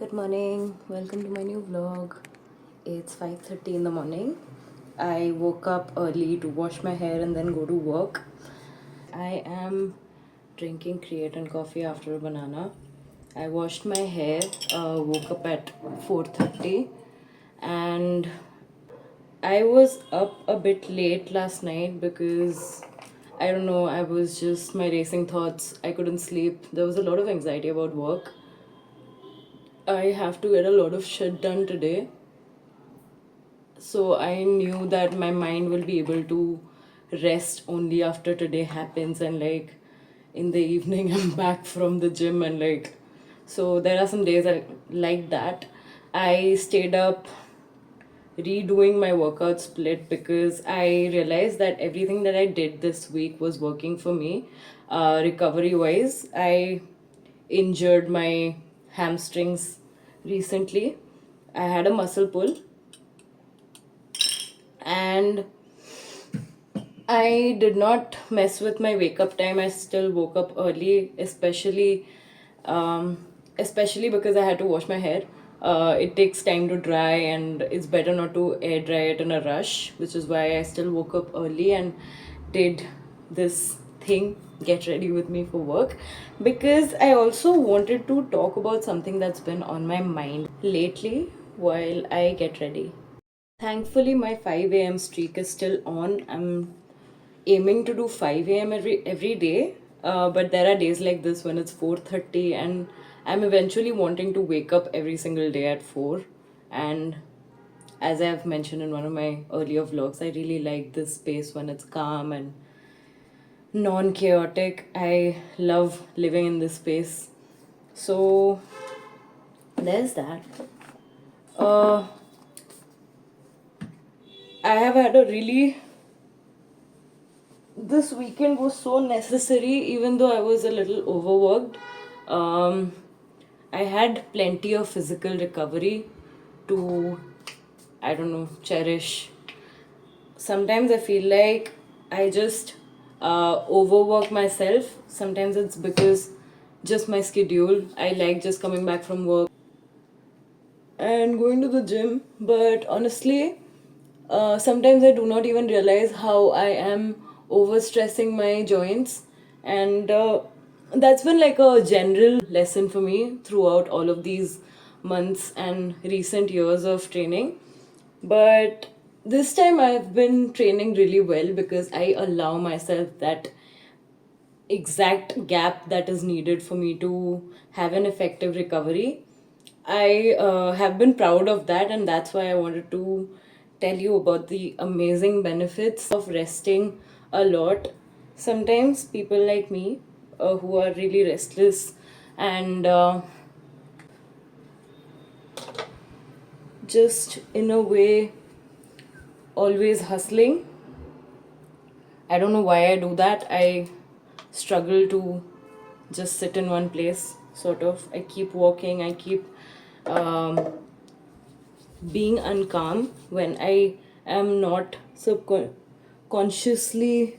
Good morning. Welcome to my new vlog. It's 5:30 in the morning. I woke up early to wash my hair and then go to work. I am drinking creatine coffee after a banana. I washed my hair, woke up at 4:30, and I was up a bit late last night because I don't know, I was just my racing thoughts. I couldn't sleep. There was a lot of anxiety about work. I have to get a lot of shit done today. So I knew that my mind will be able to rest only after today happens, and like in the evening I'm back from the gym, and like so there are some days like that. I stayed up redoing my workout split because I realized that everything that I did this week was working for me. Recovery wise, I injured my hamstrings recently. I had a muscle pull, and I did not mess with my wake up time. I still woke up early, especially because I had to wash my hair. It takes time to dry, and it's better not to air dry it in a rush, which is why I still woke up early and did this thing, get ready with me for work, because I also wanted to talk about something that's been on my mind lately while I get ready. Thankfully, my 5 a.m. streak is still on. I'm aiming to do 5 a.m. every day, but there are days like this when it's 4:30, and I'm eventually wanting to wake up every single day at 4. And as I've mentioned in one of my earlier vlogs, I really like this space when it's calm and non-chaotic. I love living in this space. So there's that. Uh, I have had a really this weekend was so necessary, even though I was a little overworked. Um, I had plenty of physical recovery to, I don't know, cherish. Sometimes I feel like I just overwork myself. Sometimes it's because just my schedule. I like just coming back from work and going to the gym, but honestly, sometimes I do not even realize how I am overstressing my joints, and that's been like a general lesson for me throughout all of these months and recent years of training. But this time I've been training really well because I allow myself that exact gap that is needed for me to have an effective recovery. I have been proud of that, and that's why I wanted to tell you about the amazing benefits of resting a lot. Sometimes people like me, who are really restless and just in a way always hustling. I don't know why I do that. I struggle to just sit in one place, sort of. I keep walking, I keep um, being uncalm when I am not consciously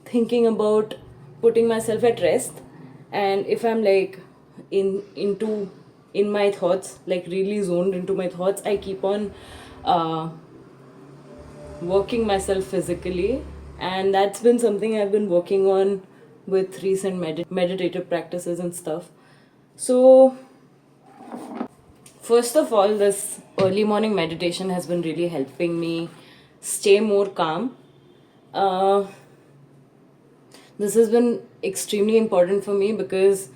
thinking about putting myself at rest. And if I'm like in my thoughts, like really zoned into my thoughts, I keep on uh, working myself physically, and that's been something I've been working on with recent meditative practices and stuff. So first of all, this early morning meditation has been really helping me stay more calm. uh, this has been extremely important for me because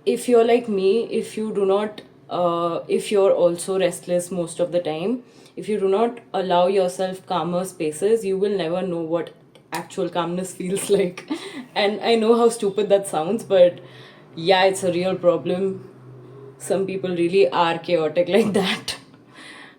if you're like me, if you do not if you're also restless most of the time, if you do not allow yourself calmer spaces, you will never know what actual calmness feels like. And I know how stupid that sounds, but yeah, it's a real problem. Some people really are chaotic like that.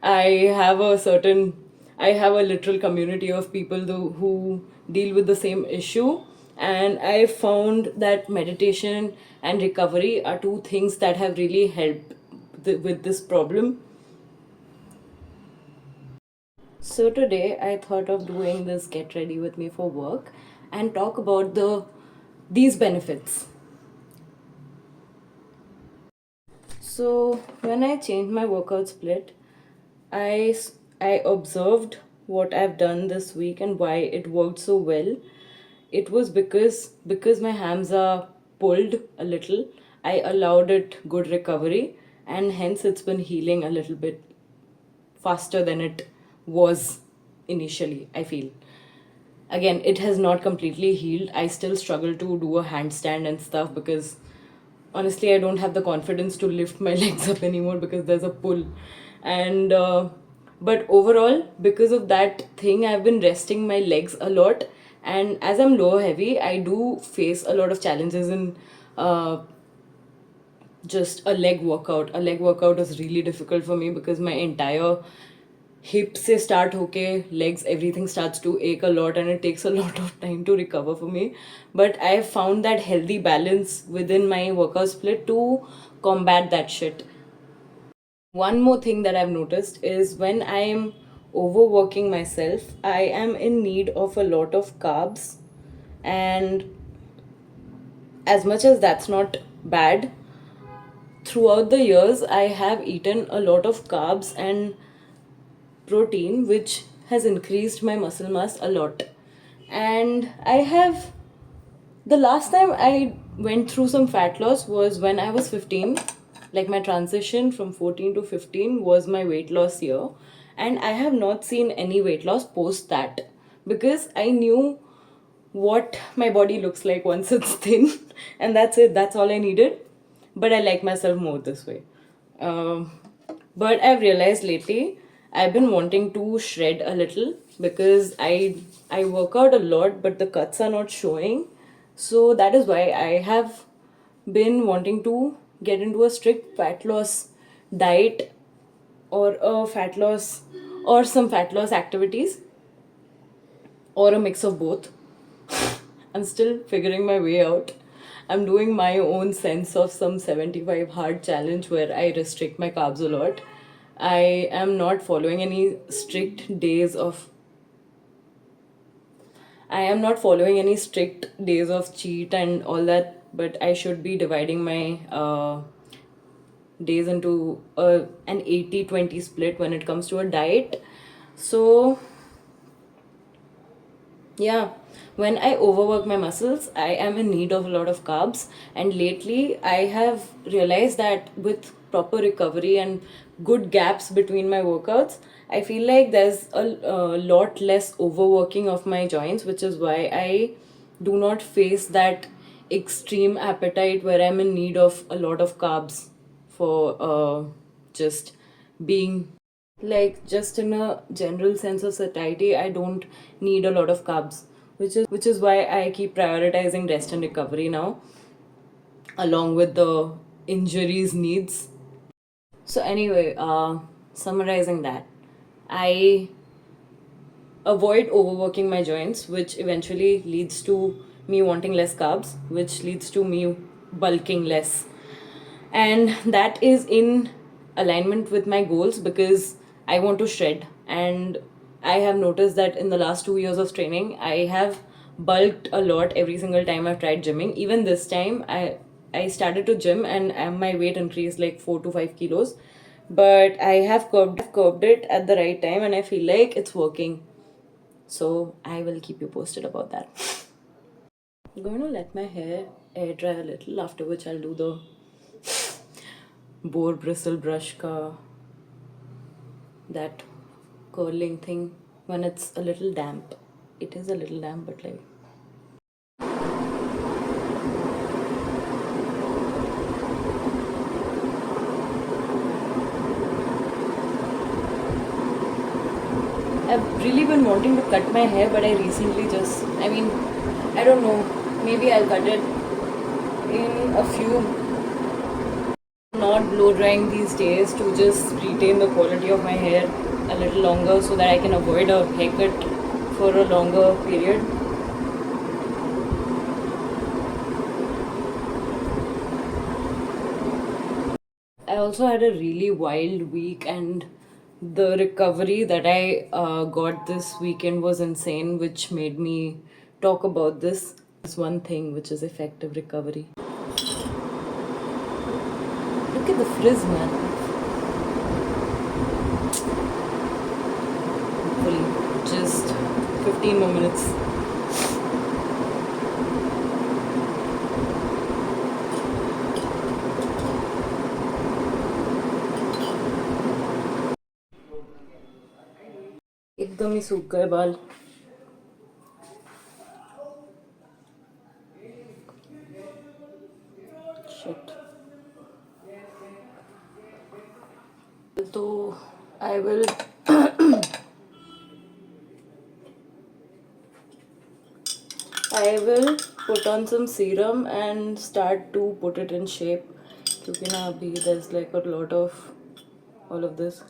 I have a certain, I have a literal community of people who deal with the same issue, and I found that meditation and recovery are two things that have really helped with this problem. So today I thought of doing this get ready with me for work and talk about these benefits. So when I changed my workout split, I observed what I've done this week and why it worked so well. It was because my hams are pulled a little. I allowed it good recovery, and hence it's been healing a little bit faster than it was initially, I feel. Again, it has not completely healed. I still struggle to do a handstand and stuff because honestly I don't have the confidence to lift my legs up anymore because there's a pull. And but overall, because of that thing, I've been resting my legs a lot, and as I'm lower heavy, I do face a lot of challenges in uh, just a leg workout. A leg workout is really difficult for me because my entire hip se start hoke legs, everything starts to ache a lot, and it takes a lot of time to recover for me. But I have found that healthy balance within my workout split to combat that shit. One more thing that I've noticed is when I am overworking myself, I am in need of a lot of carbs. And as much as that's not bad, throughout the years I have eaten a lot of carbs and protein, which has increased my muscle mass a lot. And I have, the last time I went through some fat loss was when I was 15. Like my transition from 14 to 15 was my weight loss year. And I have not seen any weight loss post that because I knew what my body looks like once it's thin. And that's it, that's all I needed. But I like myself more this way. Um, but I've realized lately I've been wanting to shred a little because I work out a lot, but the cuts are not showing. So that is why I have been wanting to get into a strict fat loss diet or a fat loss or some fat loss activities or a mix of both. I'm still figuring my way out. I'm doing my own sense of some 75 hard challenge where I restrict my carbs a lot. I am not following any strict days of I am not following any strict days of cheat and all that, but I should be dividing my days into an 80-20 split when it comes to a diet. So yeah, when I overwork my muscles, I am in need of a lot of carbs. And lately, I have realized that with proper recovery and good gaps between my workouts, I feel like there's a lot less overworking of my joints, which is why I do not face that extreme appetite where I'm in need of a lot of carbs for just being, like, just in a general sense of satiety. I don't need a lot of carbs, which is why I keep prioritizing rest and recovery now along with the injuries needs. So anyway, summarizing that, I avoid overworking my joints, which eventually leads to me wanting less carbs, which leads to me bulking less. And that is in alignment with my goals because I want to shred. And I have noticed that in the last 2 years of training, I have bulked a lot every single time I've tried gymming. Even this time, I started to gym and my weight increased like 4 to 5 kilos. But I have curbed it at the right time, and I feel like it's working. So I will keep you posted about that. I'm going to let my hair air dry a little, after which I'll do the boar bristle brush ka that curling thing when it's a little damp. It is a little damp, but like, I've really been wanting to cut my hair, but I recently just, I don't know, maybe I'll cut it in a few, not blow drying these days to just retain the quality of my hair a little longer so that I can avoid a haircut for a longer period. I also had a really wild week, and the recovery that I got this weekend was insane, which made me talk about this. One thing, which is effective recovery. Look at the frizz, man. Hopefully, just 15 more minutes. एकदम ही सूख गए बाल. Shit. So I will I will put on some serum and start to put it in shape. क्योंकि ना अभी there's like a lot of all of this.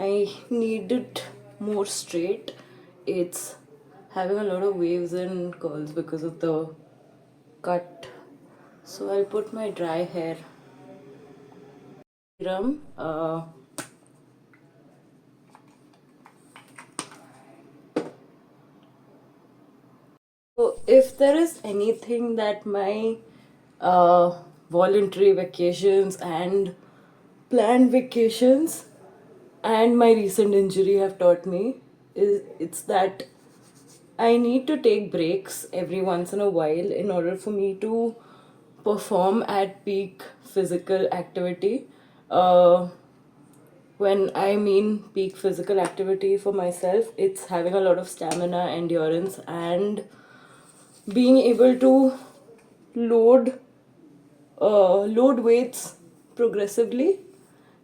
I need it more straight. It's having a lot of waves and curls because of the cut. So I'll put my dry hair serum. So if there is anything that my voluntary vacations and planned vacations and my recent injury have taught me, it's that I need to take breaks every once in a while in order for me to perform at peak physical activity. When I mean peak physical activity for myself, it's having a lot of stamina, endurance, and being able to load load weights progressively.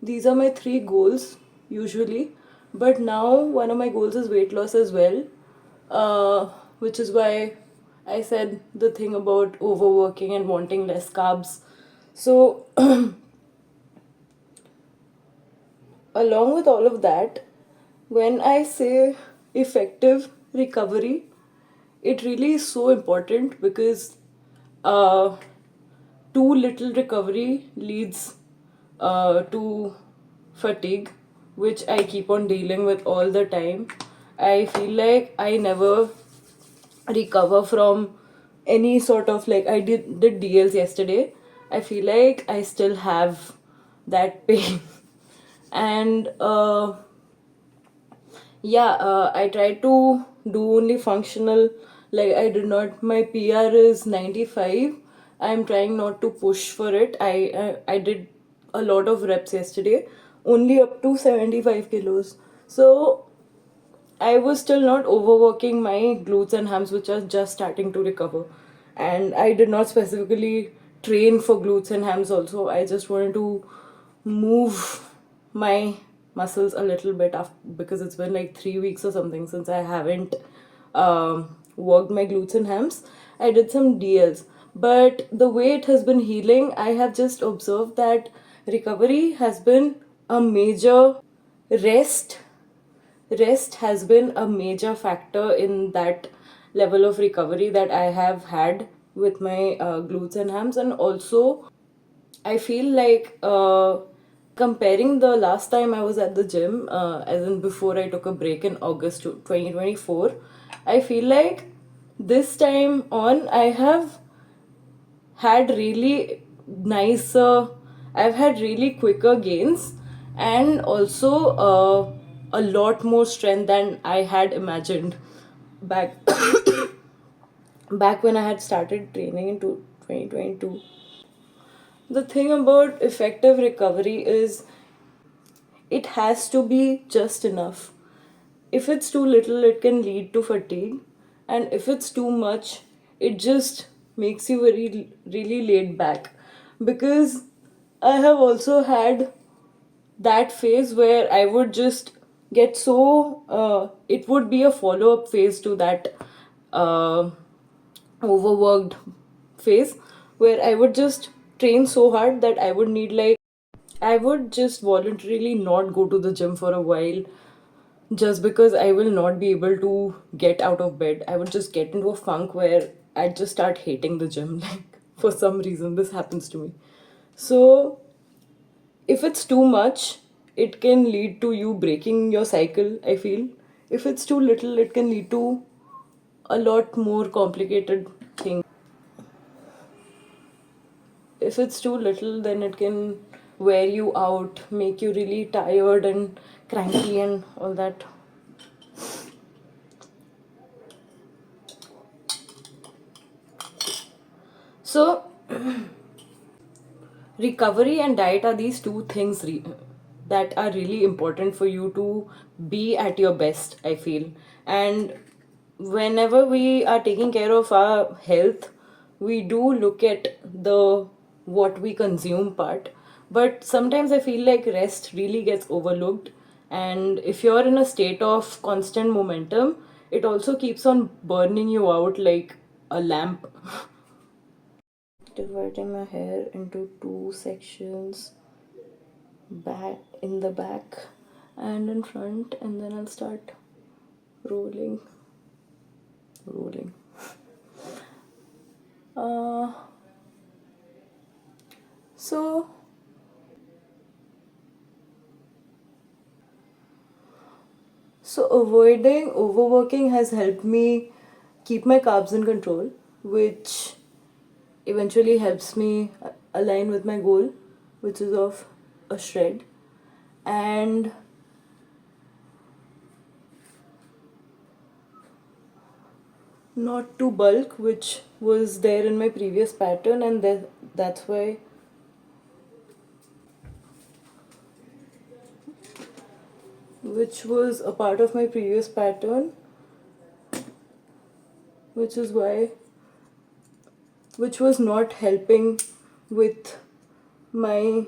These are my three goals usually, but now one of my goals is weight loss as well, which is why I said the thing about overworking and wanting less carbs. So along with all of that, when I say effective recovery, it really is so important because uh, too little recovery leads to fatigue, which I keep on dealing with all the time. I feel like I never recover from any sort of, like, I did DLs yesterday. I feel like I still have that pain. And yeah, I try to do only functional. Like, I did not, my PR is 95. I'm trying not to push for it. I did a lot of reps yesterday, only up to 75 kilos. So I was still not overworking my glutes and hams, which are just starting to recover. And I did not specifically train for glutes and hams also. I just wanted to move my muscles a little bit after, because it's been like 3 weeks or something since I haven't worked my glutes and hams. I did some DLs. But the way it has been healing, I have just observed that recovery has been a major rest rest has been a major factor in that level of recovery that I have had with my glutes and hams. And also, I feel like comparing the last time I was at the gym, as in before I took a break in August 2024, I feel like this time on I have had really nice I've had really quicker gains, and also a lot more strength than I had imagined back back when I had started training in 2022. The thing about effective recovery is it has to be just enough. If it's too little, it can lead to fatigue, and if it's too much, it just makes you very really laid back. Because I have also had that phase where I would just get so it would be a follow up phase to that uh, overworked phase, where I would just train so hard that I would need, like, I would just voluntarily not go to the gym for a while just because I will not be able to get out of bed. I would just get into a funk where I'd just start hating the gym. Like, for some reason, this happens to me. So, if it's too much, it can lead to you breaking your cycle, I feel. If it's too little, it can lead to a lot more complicated things. if it's too little, then it can wear you out, make you really tired and cranky and all that. So, recovery and diet are these two things that are really important for you to be at your best, I feel. And whenever we are taking care of our health, we do look at the what we consume part, but sometimes I feel like rest really gets overlooked. And if you're in a state of constant momentum, it also keeps on burning you out like a lamp. Dividing my hair into two sections, back in the back and in front, and then I'll start rolling. uh, so avoiding overworking has helped me keep my carbs in control, which eventually helps me align with my goal, which is of a shred. And not to bulk, which was there in my previous pattern, and that's why which was a part of my previous pattern, which is why which was not helping with my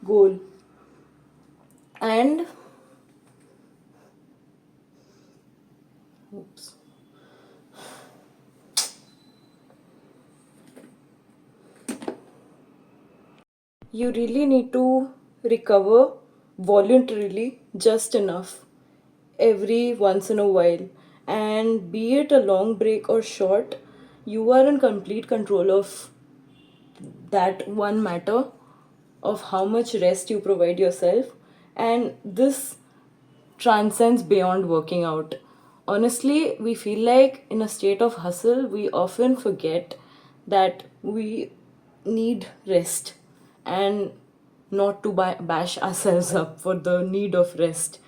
goal. And oops, you really need to recover voluntarily, just enough, every once in a while. And be it a long break or short, you are in complete control of that one matter, of how much rest you provide yourself. And this transcends beyond working out. Honestly, we feel like in a state of hustle, we often forget that we need rest, and not to bash ourselves up for the need of rest.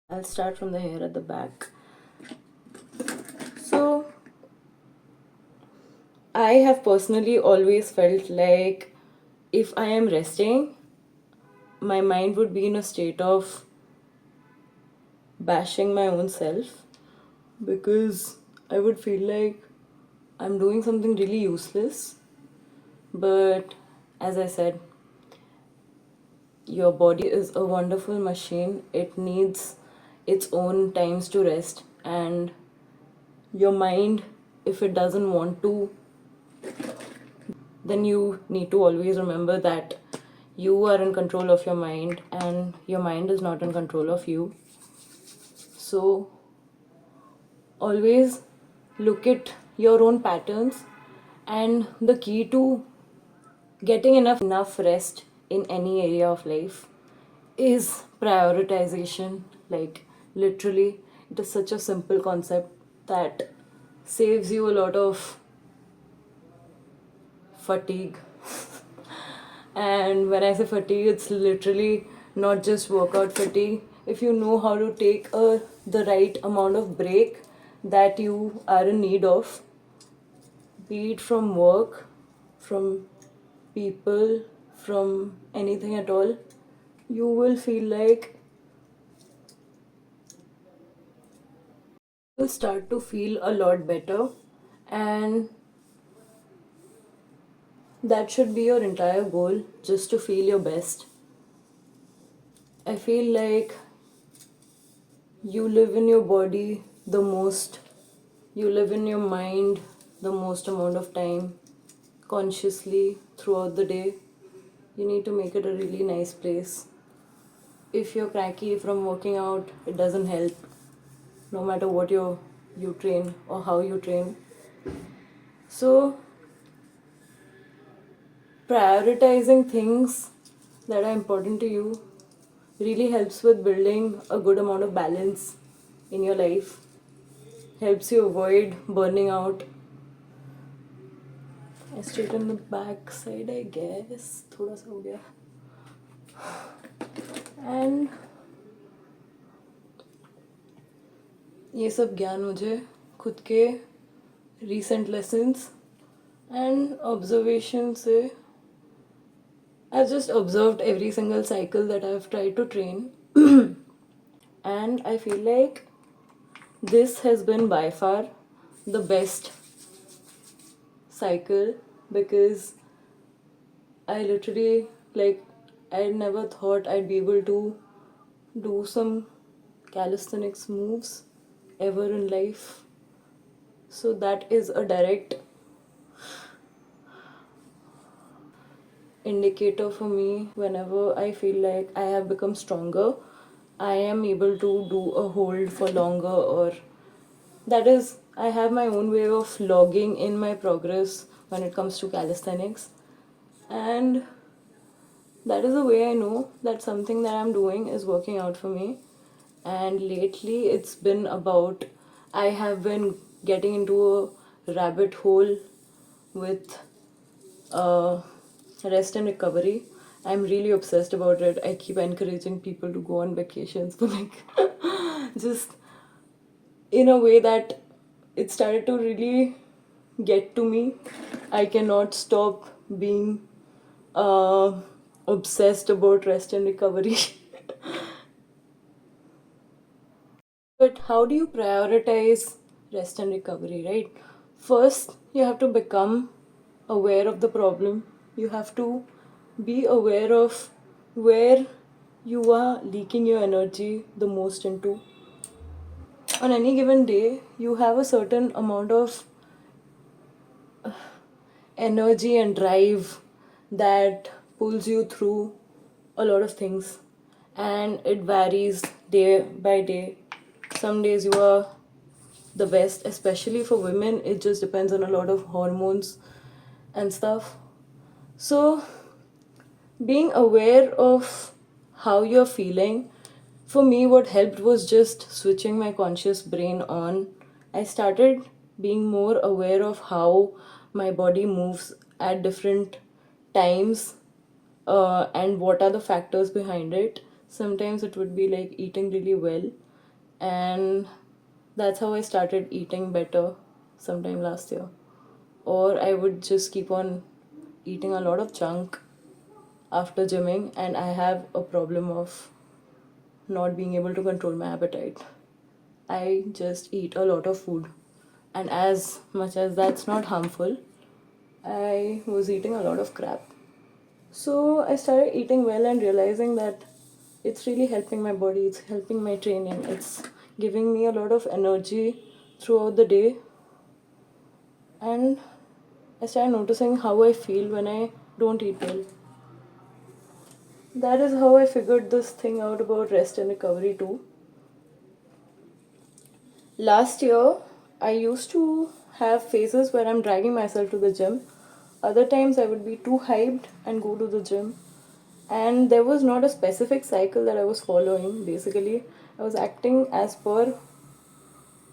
I'll start from the hair at the back. So, I have personally always felt like if I am resting, my mind would be in a state of bashing my own self, because I would feel like I'm doing something really useless. But as I said, your body is a wonderful machine. It needs its own times to rest, and your mind, if it doesn't want to, then you need to always remember that you are in control of your mind and your mind is not in control of you. So always look at your own patterns, and the key to getting enough rest in any area of life is prioritization. Like, literally, it is such a simple concept that saves you a lot of fatigue. And when I say fatigue, it's literally not just workout fatigue. If you know how to take the right amount of break that you are in need of, be it from work, from people, from anything at all, you will feel like you start to feel a lot better. And that should be your entire goal, just to feel your best. I feel like you live in your body the most, you live in your mind the most amount of time consciously throughout the day. You need to make it a really nice place. If you're cranky from working out, it doesn't help, no matter what you train or how you train. So, prioritizing things that are important to you really helps with building a good amount of balance in your life, helps you avoid burning out. I straighten the back side, I guess. थोड़ा सा हो गया. And ये सब ज्ञान मुझे खुद के recent lessons and observation से I've just observed every single cycle that I've tried to train. And I feel like this has been by far the best cycle, because I literally, like, I never thought I'd be able to do some calisthenics moves ever in life. So that is a direct indicator for me. Whenever I feel like I have become stronger, I am able to do a hold for longer, or that is, I have my own way of logging in my progress when it comes to calisthenics. And that is the way I know that something that I'm doing is working out for me. And lately it's been about, I have been getting into a rabbit hole with rest and recovery. I'm really obsessed about it. I keep encouraging people to go on vacations, but like just in a way that it started to really get to me. I cannot stop being uh, obsessed about rest and recovery. But how do you prioritize rest and recovery, right? First, you have to become aware of the problem. You have to be aware of where you are leaking your energy the most into. On any given day, you have a certain amount of energy and drive that pulls you through a lot of things, and it varies day by day. Some days you are the best, especially for women. It just depends on a lot of hormones and stuff. So being aware of how you're feeling, for me what helped was just switching my conscious brain on. I started being more aware of how my body moves at different times, and what are the factors behind it. Sometimes it would be like eating really well, and that's how I started eating better sometime last year. Or I would just keep on eating a lot of junk after gymming, and I have a problem of not being able to control my appetite. I just eat a lot of food, and as much as that's not harmful, I was eating a lot of crap. So I started eating well and realizing that it's really helping my body, it's helping my training, it's giving me a lot of energy throughout the day. And I started noticing how I feel when I don't eat well. That is how I figured this thing out about rest and recovery too. Last year, I used to have phases where I'm dragging myself to the gym. Other times, I would be too hyped and go to the gym. And there was not a specific cycle that I was following. Basically, I was acting as per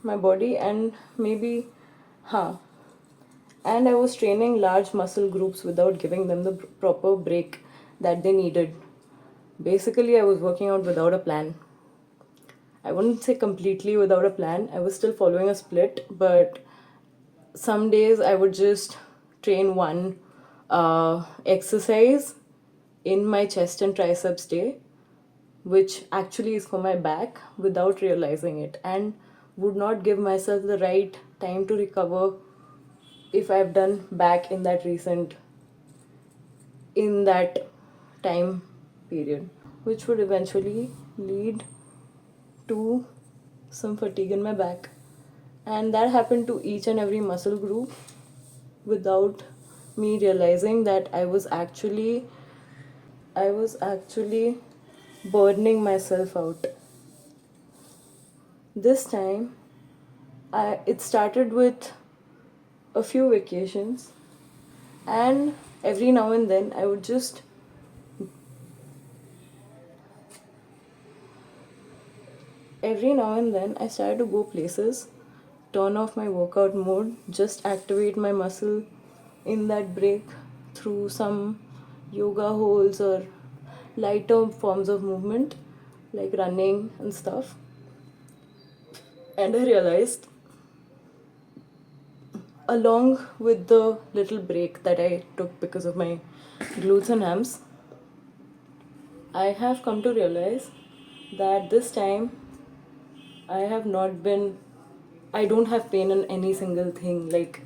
my body, and maybe, huh. And I was training large muscle groups without giving them the proper break that they needed. Basically, I was working out without a plan. I wouldn't say completely without a plan. I was still following a split, but some days I would just train one exercise in my chest and triceps day, which actually is for my back, without realizing it, and would not give myself the right time to recover if I've done back in that time period, which would eventually lead to some fatigue in my back. And that happened to each and every muscle group without me realizing that I was actually burning myself out. This time it started with a few vacations, and every now and then I started to go places, turn off my workout mode, just activate my muscle in that break through some yoga holds or lighter forms of movement like running and stuff. And I realized, along with the little break that I took because of my glutes and hams, I have come to realize that this time I have not been, I don't have pain in any single thing. Like,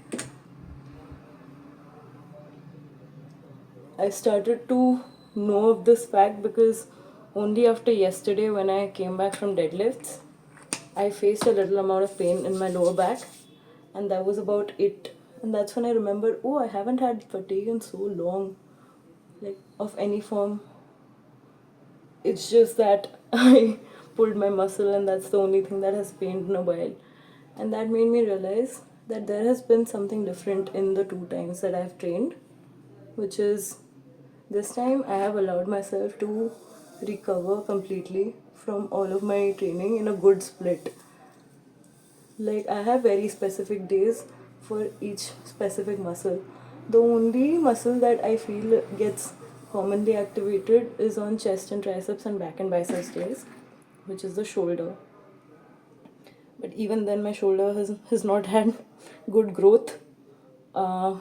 I started to know of this fact because only after yesterday, when I came back from deadlifts, I faced a little amount of pain in my lower back, and that was about it. And that's when I remembered, oh, I haven't had fatigue in so long, like of any form. It's just that I pulled my muscle, and that's the only thing that has pained in a while. And that made me realize that there has been something different in the 2 times that I've trained, which is this time I have allowed myself to recover completely from all of my training in a good split. Like, I have very specific days for each specific muscle. The only muscle that I feel gets commonly activated is on chest and triceps and back and biceps days, which is the shoulder. But even then, my shoulder has not had good growth. Uh,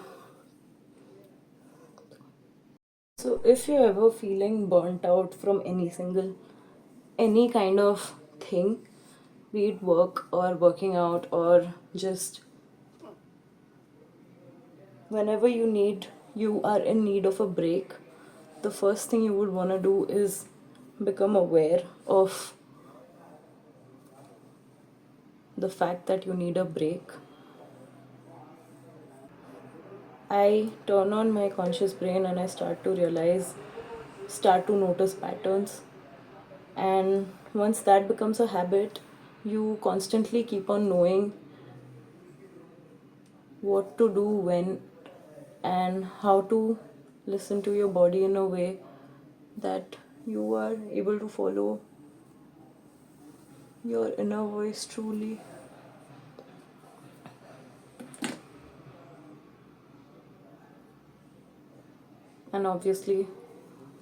so, if you're ever feeling burnt out from any kind of thing, be it work or working out or just whenever you are in need of a break, the first thing you would want to do is become aware of the fact that you need a break. I turn on my conscious brain and I start to notice patterns. And once that becomes a habit, you constantly keep on knowing what to do when and how to listen to your body in a way that you are able to follow your inner voice truly. And obviously,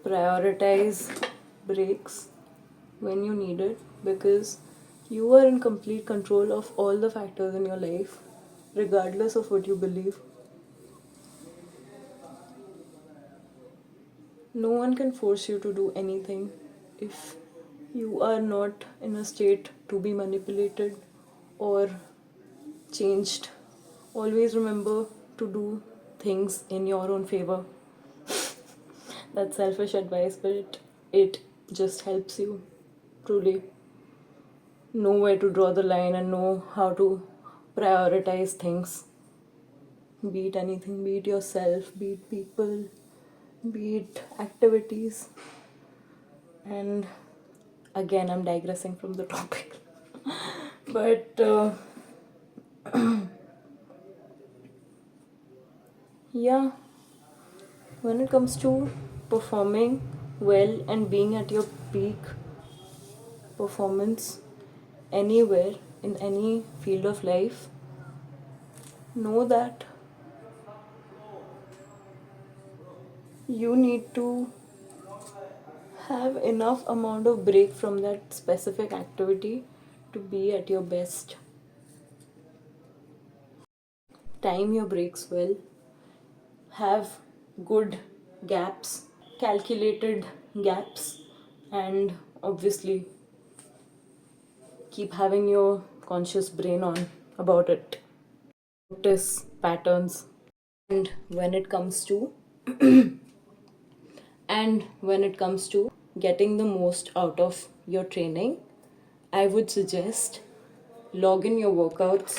prioritize breaks when you need it, because you are in complete control of all the factors in your life, regardless of what you believe. No one can force you to do anything if you are not in a state to be manipulated or changed. Always remember to do things in your own favor. That's selfish advice, but it just helps you truly know where to draw the line and know how to prioritize things. Be it anything, be it yourself, be it people, be it activities. And again, I'm digressing from the topic. But yeah, when it comes to performing well and being at your peak performance anywhere in any field of life, know that you need to have enough amount of break from that specific activity to be at your best. Time your breaks well, have good gaps, calculated gaps, and obviously keep having your conscious brain on about it. Notice patterns. And when it comes to getting the most out of your training, I would suggest log in your workouts,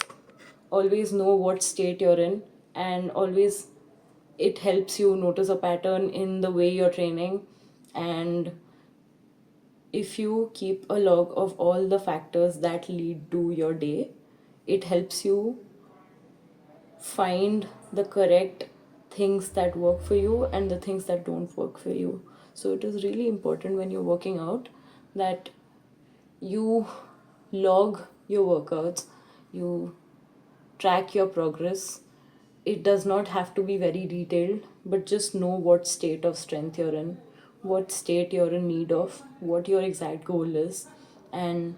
always know what state you're in, and always it helps you notice a pattern in the way you're training. And if you keep a log of all the factors that lead to your day, it helps you find the correct things that work for you and the things that don't work for you. So it is really important when you're working out that you log your workouts, you track your progress, it does not have to be very detailed, but just know what state of strength you're in, what state you're in need of, what your exact goal is, and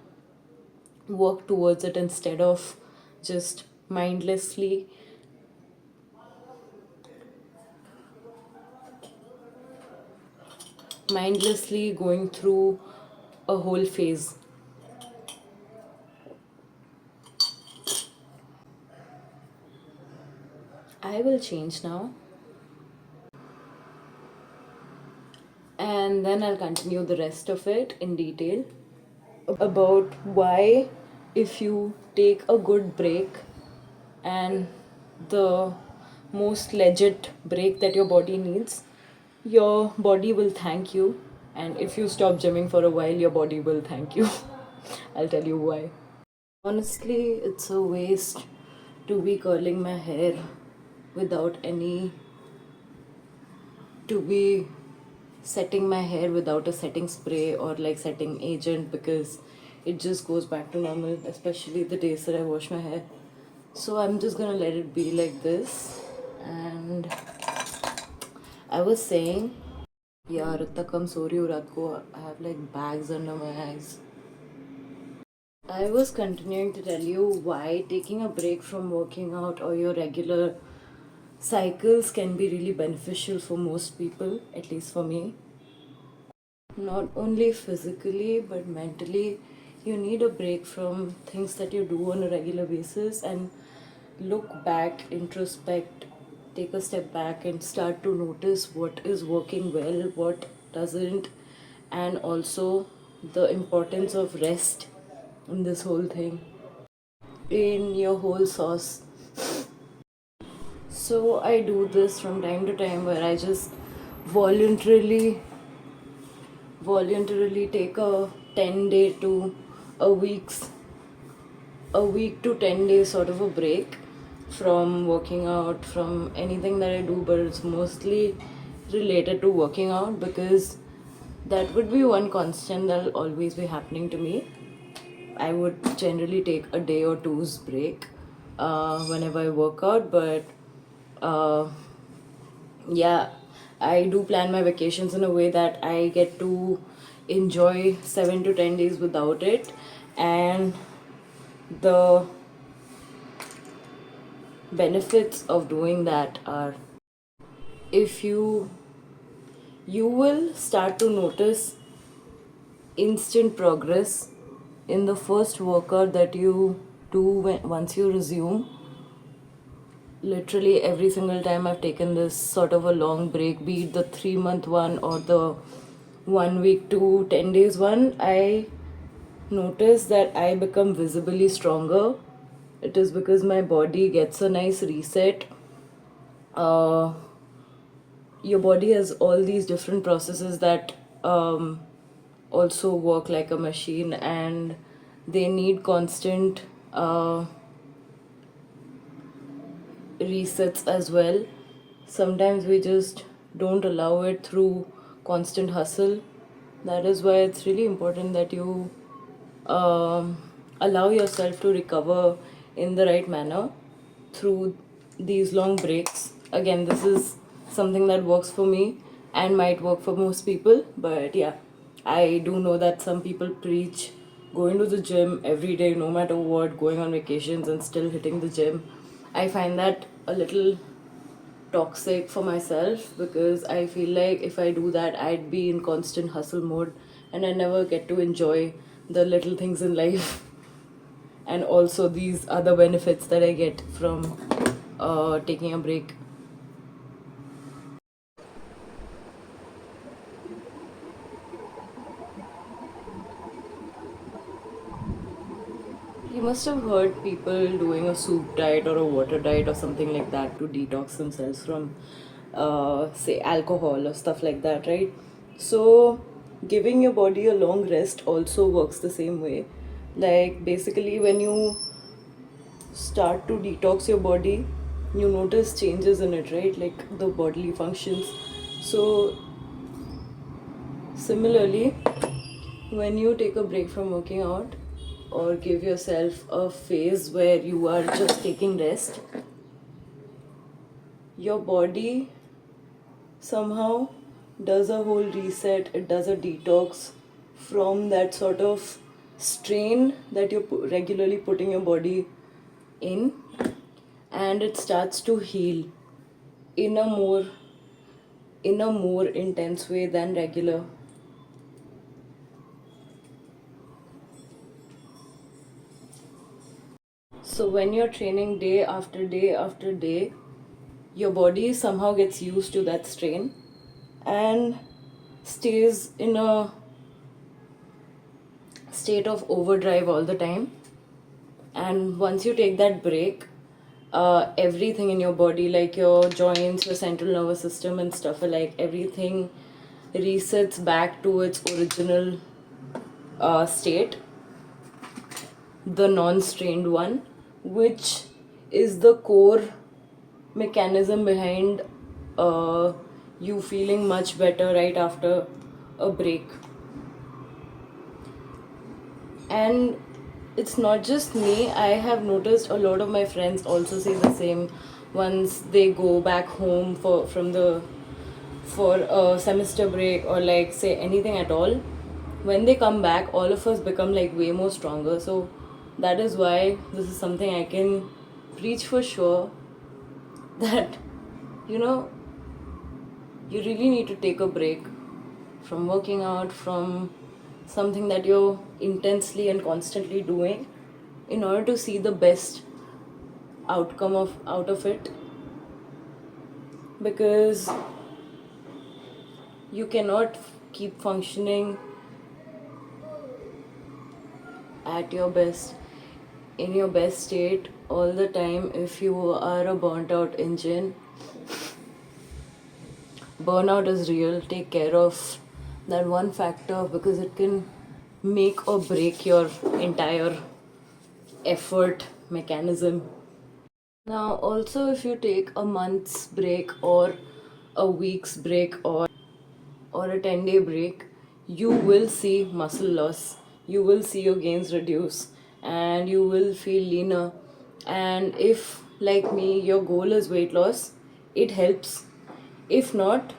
work towards it instead of just mindlessly going through a whole phase. I will change now, and then I'll continue the rest of it in detail about why, if you take a good break, and the most legit break that your body needs, your body will thank you. And if you stop gymming for a while, your body will thank you. I'll tell you why. Honestly, it's a waste to be curling my hair without any, to be setting my hair without a setting spray or like setting agent, because it just goes back to normal, especially the days that I wash my hair. So I'm just gonna let it be like this. And I was saying, yaar, itna kam so rahi hu raat ko. I have like bags under my eyes. I was continuing to tell you why taking a break from working out or your regular cycles can be really beneficial for most people, at least for me. Not only physically but mentally, you need a break from things that you do on a regular basis and look back, introspect, take a step back and start to notice what is working well, what doesn't, and also the importance of rest in this whole thing, in your whole sauce. So I do this from time to time where I just voluntarily take a 10 day to a week's a week to 10 days sort of a break from working out, from anything that I do, but it's mostly related to working out because that would be one constant that'll always be happening to me. I would generally take a day or two's break whenever I work out, but uh, yeah, I do plan my vacations in a way that I get to enjoy 7 to 10 days without it. And the benefits of doing that are, if you will start to notice instant progress in the first workout that you do once you resume. Literally every single time I've taken this sort of a long break, be it the 3-month one or the 1 week to 10 days one, I notice that I become visibly stronger. It is because my body gets a nice reset. uh, your body has all these different processes that also work like a machine, and they need constant resets as well. Sometimes we just don't allow it through constant hustle. That is why it's really important that you allow yourself to recover in the right manner through these long breaks. Again, this is something that works for me and might work for most people, but yeah, I do know that some people preach going to the gym every day, no matter what, going on vacations and still hitting the gym. I find that a little toxic for myself because I feel like if I do that, I'd be in constant hustle mode and I never get to enjoy the little things in life and also these other benefits that I get from taking a break. You must have heard people doing a soup diet or a water diet or something like that to detox themselves from, say, alcohol or stuff like that, right? So, giving your body a long rest also works the same way. Like, basically, when you start to detox your body, you notice changes in it, right? Like the bodily functions. So, similarly, when you take a break from working out or give yourself a phase where you are just taking rest, your body somehow does a whole reset, it does a detox from that sort of strain that you're regularly putting your body in, and it starts to heal in a more intense way than regular. So when you're training day after day after day, your body somehow gets used to that strain and stays in a state of overdrive all the time. And once you take that break, everything in your body, like your joints, your central nervous system and stuff alike, everything resets back to its original state, the non-strained one, which is the core mechanism behind you feeling much better right after a break. And it's not just me, I have noticed a lot of my friends also say the same. Once they go back home for a semester break, or like say anything at all, when they come back, all of us become like way more stronger. So that is why this is something I can preach for sure, that you know you really need to take a break from working out, from something that you're intensely and constantly doing, in order to see the best outcome out of it. Because you cannot keep functioning at your best, in your best state all the time, if you are a burnt out engine. Burnout is real. Take care of that one factor, because it can make or break your entire effort mechanism. Now, also, if you take a month's break or a week's break or a 10-day break, you will see muscle loss. You will see your gains reduce and you will feel leaner. And if, like me, your goal is weight loss, it helps. If not,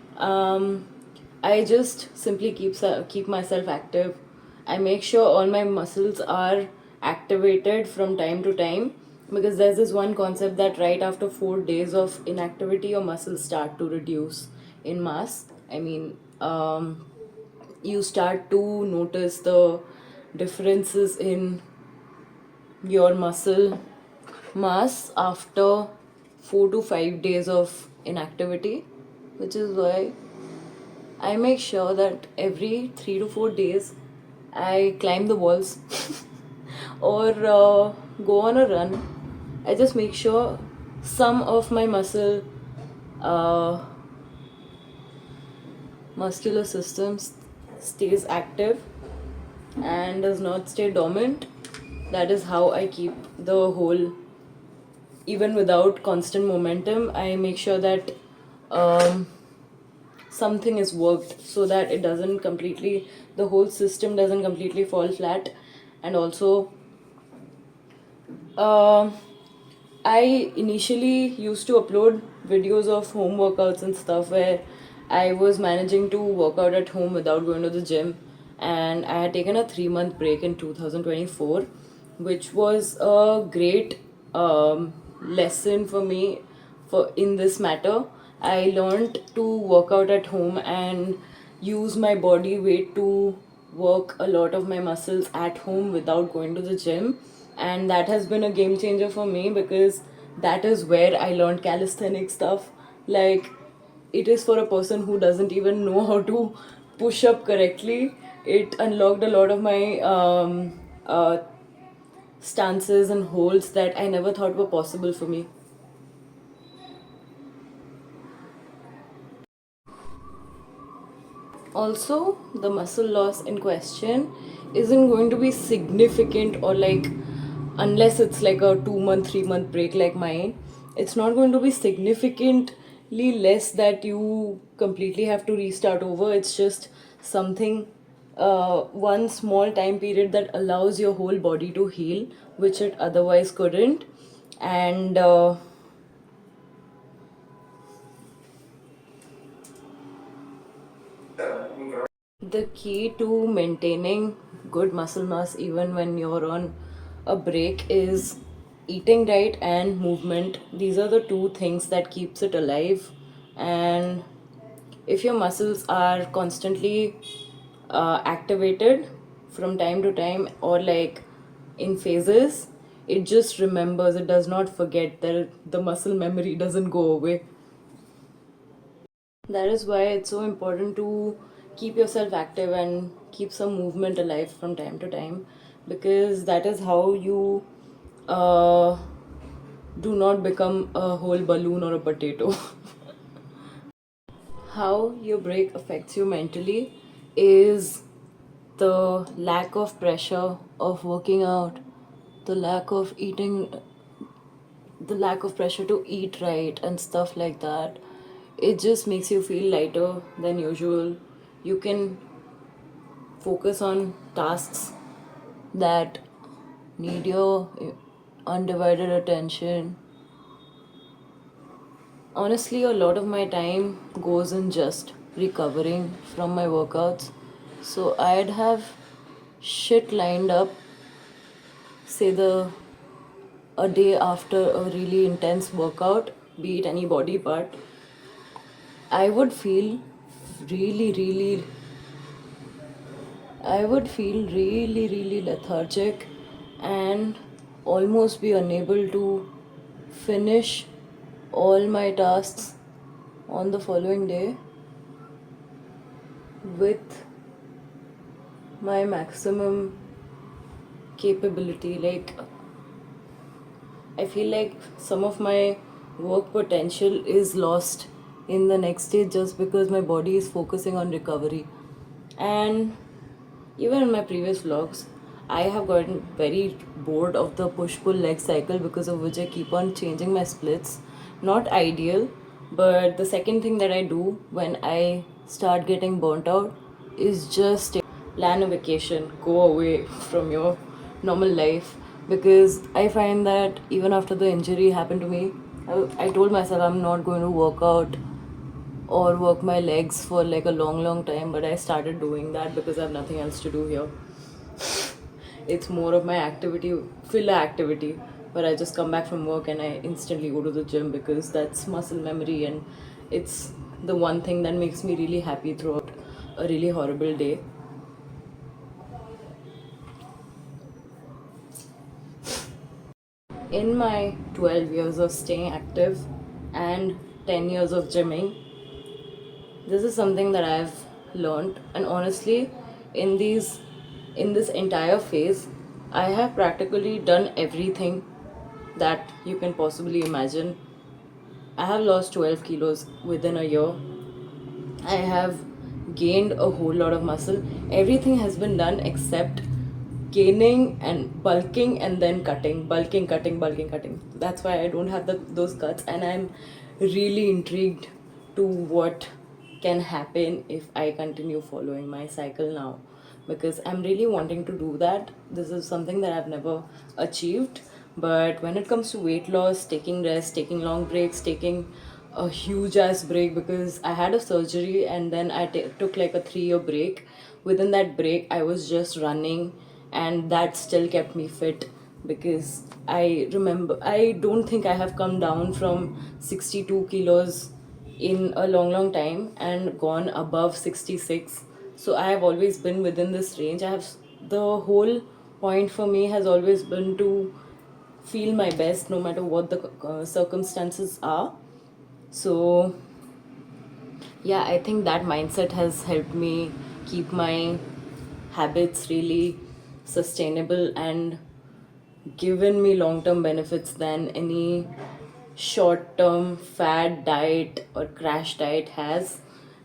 I just simply keep myself active. I make sure all my muscles are activated from time to time, because there's this one concept that right after 4 days of inactivity, your muscles start to reduce in mass. I mean, you start to notice the differences in your muscle mass after 4 to 5 days of inactivity, which is why I make sure that every 3 to 4 days I climb the walls or go on a run. I just make sure some of my uh, muscular system stays active and does not stay dormant. That is how I keep the whole, even without constant momentum, I make sure that um, something is worked so that it doesn't completely, the whole system doesn't completely fall flat. And also, uh, I initially used to upload videos of home workouts and stuff where I was managing to work out at home without going to the gym. And I had taken a 3 month break in 2024, which was a great lesson for me for in this matter. I learned to work out at home and use my body weight to work a lot of my muscles at home without going to the gym. And that has been a game changer for me, because that is where I learned calisthenic stuff. Like, it is for a person who doesn't even know how to push up correctly. It unlocked a lot of my stances and holds that I never thought were possible for me. Also, the muscle loss in question isn't going to be significant, or like, unless it's like a 2 month, 3 month break like mine, it's not going to be significantly less that you completely have to restart over. It's just something, one small time period that allows your whole body to heal, which it otherwise couldn't. And the key to maintaining good muscle mass even when you're on a break is eating right and movement. These are the two things that keeps it alive. And if your muscles are constantly activated from time to time, or like in phases, it just remembers, it does not forget, that the muscle memory doesn't go away. That is why it's so important to keep yourself active and keep some movement alive from time to time, because that is how you uh, do not become a whole balloon or a potato. How your break affects you mentally is the lack of pressure of working out, the lack of eating, the lack of pressure to eat right, and stuff like that. It just makes you feel lighter than usual. You can focus on tasks that need your undivided attention. Honestly, a lot of my time goes in just recovering from my workouts. So I'd have shit lined up, say the a day after a really intense workout, be it any body part, I would feel really, really, really lethargic and almost be unable to finish all my tasks on the following day with my maximum capability. Like, I feel like some of my work potential is lost in the next stage just because my body is focusing on recovery. And even in my previous vlogs, I have gotten very bored of the push pull leg cycle, because of which I keep on changing my splits. Not ideal, but the second thing that I do when I start getting burnt out is just plan a vacation, go away from your normal life. Because I find that even after the injury happened to me, I told myself I'm not going to work out or work my legs for like a long time, but I started doing that because I have nothing else to do here. It's more of my activity, filler activity, where I just come back from work and I instantly go to the gym, because that's muscle memory, and it's the one thing that makes me really happy throughout a really horrible day. In my 12 years of staying active and 10 years of gymming, this is something that I've learned. And honestly, in these in this entire phase, I have practically done everything that you can possibly imagine. I have lost 12 kilos within a year. I have gained a whole lot of muscle. Everything has been done except gaining and bulking and then cutting, bulking, cutting, bulking, cutting. That's why I don't have those cuts, and I'm really intrigued to what can happen if I continue following my cycle now, because I'm really wanting to do that. This is something that I've never achieved. But when it comes to weight loss, taking rest, taking long breaks, taking a huge ass break, because I had a surgery and then I took like a 3-year break. Within that break, I was just running, and that still kept me fit, because I remember, I don't think I have come down from 62 kilos in a long time and gone above 66. So I have always been within this range. The whole point for me has always been to feel my best no matter what the circumstances are. So yeah, I think that mindset has helped me keep my habits really sustainable and given me long term benefits than any short term fad diet or crash diet has.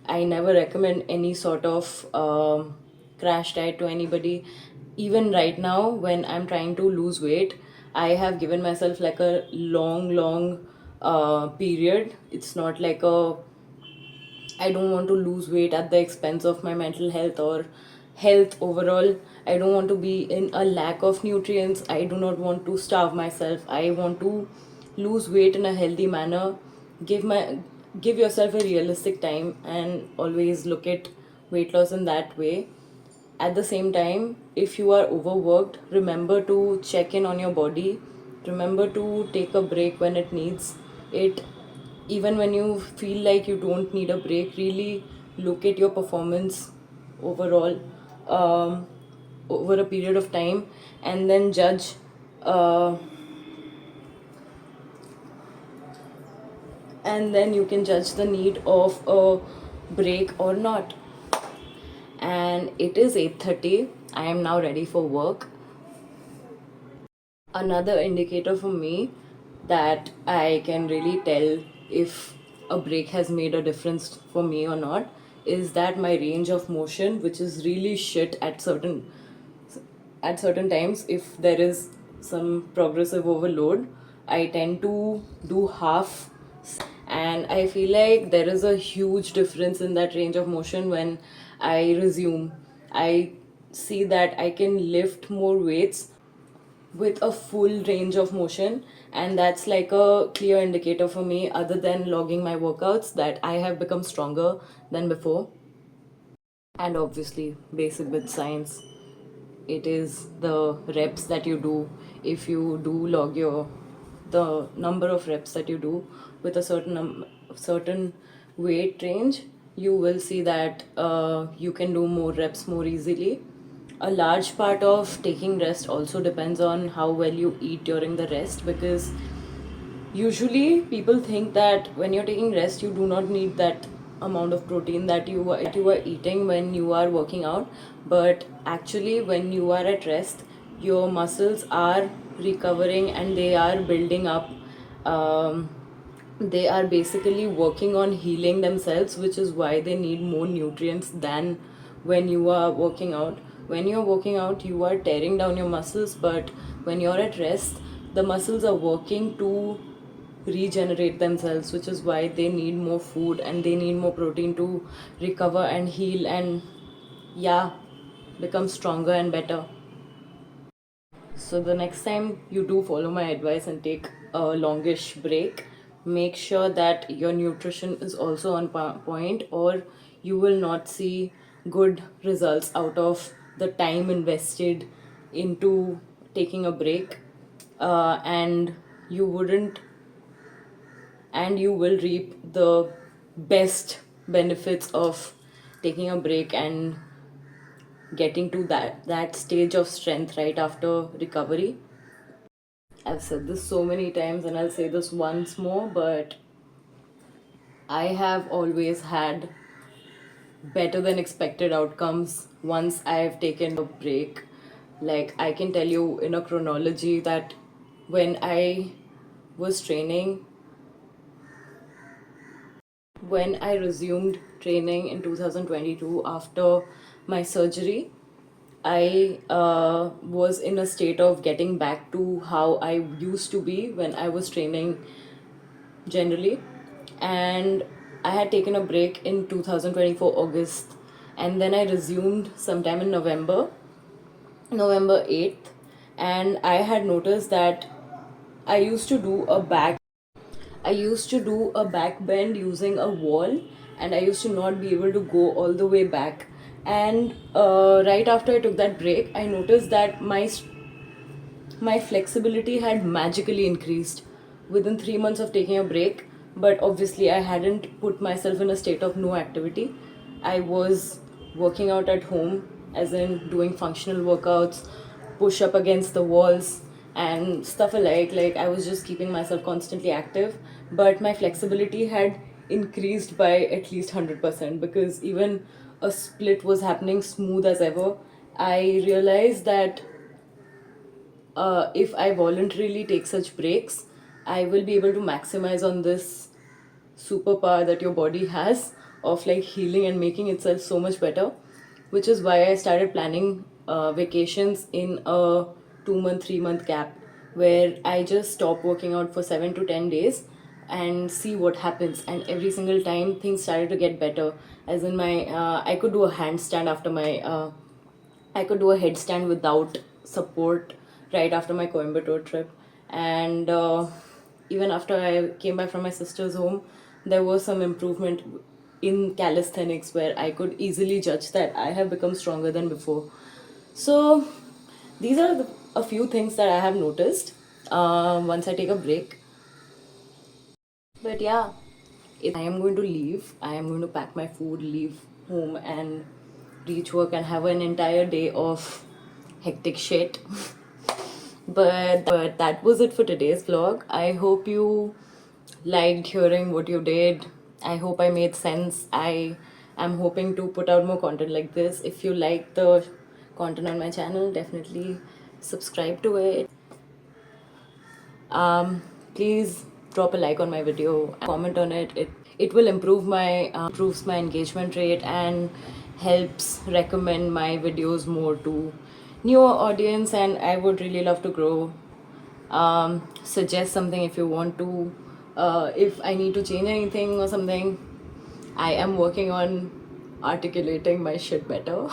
I never recommend any sort of crash diet to anybody. Even right now, when I'm trying to lose weight, I have given myself like a long period. It's not like a I don't want to lose weight at the expense of my mental health or health overall. I don't want to be in a lack of nutrients. I do not want to starve myself. I want to lose weight in a healthy manner. Give my give yourself a realistic time and always look at weight loss in that way. At the same time, if you are overworked, remember to check in on your body. Remember to take a break when it needs it. Even when you feel like you don't need a break, really look at your performance overall, um, over a period of time, and then judge. Uh, and then you can judge the need of a break or not. And it is 8:30. I am now ready for work. Another indicator for me that I can really tell if a break has made a difference for me or not is that my range of motion, which is really shit at certain times, if there is some progressive overload, I tend to do half, and I feel like there is a huge difference in that range of motion when I resume. I see that I can lift more weights with a full range of motion, and that's like a clear indicator for me, other than logging my workouts, that I have become stronger than before. And obviously, basic with science, it is the reps that you do. If you do log your the number of reps that you do with a certain weight range, you will see that you can do more reps more easily. A large part of taking rest also depends on how well you eat during the rest, because usually people think that when you're taking rest, you do not need that amount of protein that you are eating when you are working out. But actually, when you are at rest, your muscles are recovering and they are building up. Um, they are basically working on healing themselves, which is why they need more nutrients than when you are working out. When you're working out, you are tearing down your muscles, but when you're at rest, the muscles are working to regenerate themselves, which is why they need more food and they need more protein to recover and heal and, yeah, become stronger and better. So the next time you do follow my advice and take a longish break, make sure that your nutrition is also on point, or you will not see good results out of the time invested into taking a break. And you wouldn't and you will reap the best benefits of taking a break and getting to that stage of strength right after recovery. I've said this so many times and I'll say this once more, but I have always had better than expected outcomes once I've taken a break. Like, I can tell you in a chronology that when I was training, when I resumed training in 2022 after my surgery, I was in a state of getting back to how I used to be when I was training generally. And I had taken a break in 2024 August, and then I resumed sometime in November 8th. And I had noticed that I used to do a back I used to do a back bend using a wall, and I used to not be able to go all the way back. And right after I took that break, I noticed that my flexibility had magically increased within 3 months of taking a break. But obviously, I hadn't put myself in a state of no activity. I was working out at home, as in doing functional workouts, push up against the walls, and stuff alike. Like, I was just keeping myself constantly active, but my flexibility had increased by at least 100%, because even a split was happening smooth as ever. I realized that if I voluntarily take such breaks, I will be able to maximize on this superpower that your body has of like healing and making itself so much better. Which is why I started planning vacations in a 2 month, 3 month gap, where I just stop working out for 7 to 10 days and see what happens. And every single time things started to get better. As in, I could do a handstand after I could do a headstand without support right after my Coimbatore trip. And even after I came back from my sister's home, there was some improvement in calisthenics where I could easily judge that I have become stronger than before. So these are a few things that I have noticed once I take a break. But yeah, I am going to leave. I am going to pack my food, leave home, and reach work and have an entire day of hectic shit. But that was it for today's vlog. I hope you liked hearing what you did. I hope I made sense. I am hoping to put out more content like this. If you like the content on my channel, definitely subscribe to it. Please drop a like on my video, comment on it. It will improves my engagement rate and helps recommend my videos more to newer audience, and I would really love to grow. Suggest something if you want to. If I need to change anything or something, I am working on articulating my shit better.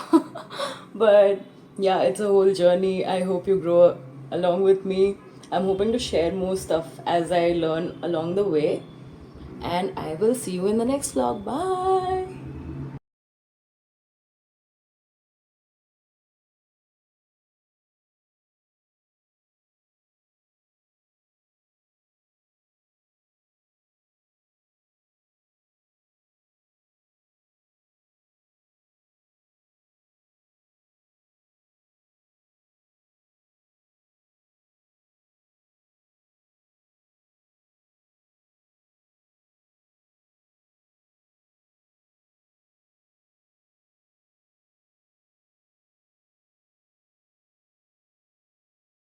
But yeah, it's a whole journey. I hope you grow along with me. I'm hoping to share more stuff as I learn along the way. And I will see you in the next vlog. Bye.